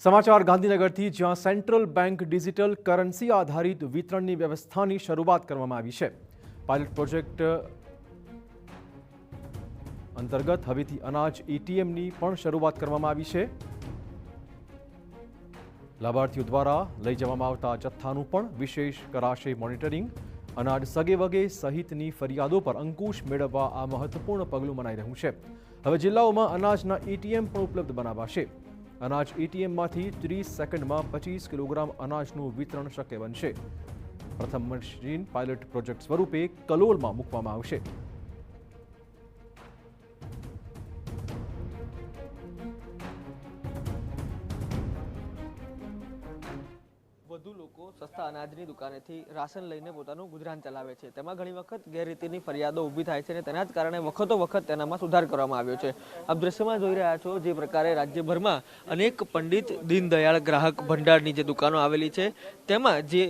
સમાચાર ગાંધીનગરથી, જ્યાં સેન્ટ્રલ બેંક ડિજિટલ કરન્સી આધારિત વિતરણની વ્યવસ્થાની શરૂઆત કરવામાં આવી છે। પાયલટ પ્રોજેક્ટ અંતર્ગત હવેથી અનાજ એટીએમની પણ શરૂઆત કરવામાં આવી છે। લાભાર્થીઓ દ્વારા લઈ જવામાં આવતા જથ્થાનું પણ વિશેષ કરાશે મોનિટરિંગ। અનાજ સગેવગે સહિતની ફરિયાદો પર અંકુશ મેળવવા આ મહત્વપૂર્ણ પગલું મનાઈ રહ્યું છે। હવે જિલ્લાઓમાં અનાજના એટીએમ પણ ઉપલબ્ધ બનાવાશે। અનાજ એટીએમમાંથી 30 સેકન્ડમાં 25 કિલોગ્રામ અનાજનું વિતરણ શક્ય બનશે। પ્રથમ મશીન પાયલટ પ્રોજેક્ટ સ્વરૂપે કલોલમાં મૂકવામાં આવશે। વધુ લોકો સસ્તા અનાજની દુકાનેથી રાશન લઈને પોતાનું ગુજરાન ચલાવે છે। તેમાં ઘણી વખત ગેરરીતિની ફરિયાદો ઊભી થાય છે અને તેના જ કારણે વખતો વખત તેનામાં સુધાર કરવામાં આવ્યો છે। આપ દ્રશ્યમાં જોઈ રહ્યા છો જે પ્રકારે રાજ્યભરમાં અનેક પંડિત દીનદયાળ ગ્રાહક ભંડારની જે દુકાનો આવેલી છે તેમાં જે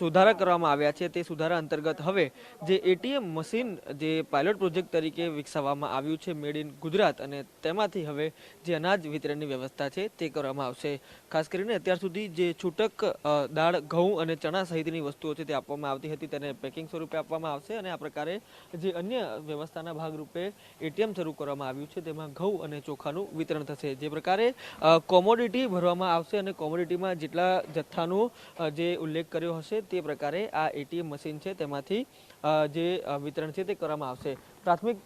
સુધારા કરવામાં આવ્યા છે તે સુધારા અંતર્ગત હવે જે એટીએમ મશીન જે પાયલોટ પ્રોજેક્ટ તરીકે વિકસાવવામાં આવ્યું છે મેડ ઇન ગુજરાત, અને તેમાંથી હવે જે અનાજ વિતરણની વ્યવસ્થા છે તે કરવામાં આવશે। ખાસ કરીને અત્યાર સુધી જે છૂટક દાળ, ઘઉં અને ચણા સહિતની વસ્તુઓ છે તે આપવામાં આવતી હતી તેને પેકિંગ સ્વરૂપે આપવામાં આવશે, અને આ પ્રકારે જે અન્ય વ્યવસ્થાના ભાગરૂપે એટીએમ શરૂ કરવામાં આવ્યું છે તેમાં ઘઉં અને ચોખાનું વિતરણ થશે। જે પ્રકારે કોમોડિટી ભરવામાં આવશે અને કોમોડિટીમાં જેટલા જથ્થાનો જે ઉલ્લેખ કર્યો હશે તે પ્રકારે આ એટીએમ મશીન છે તેમાંથી જે વિતરણ છે તે કરવામાં આવશે। પ્રાથમિક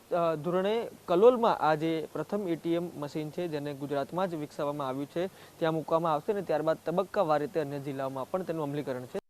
ધોરણે કલોલમાં આ જે પ્રથમ એટીએમ મશીન છે જેને ગુજરાતમાં જ વિકસાવવામાં આવ્યું છે ત્યાં મૂકવામાં આવશે અને ત્યારબાદ તબક્કાવાર રીતે અન્ય જિલ્લાઓમાં પણ તેનું અમલીકરણ છે।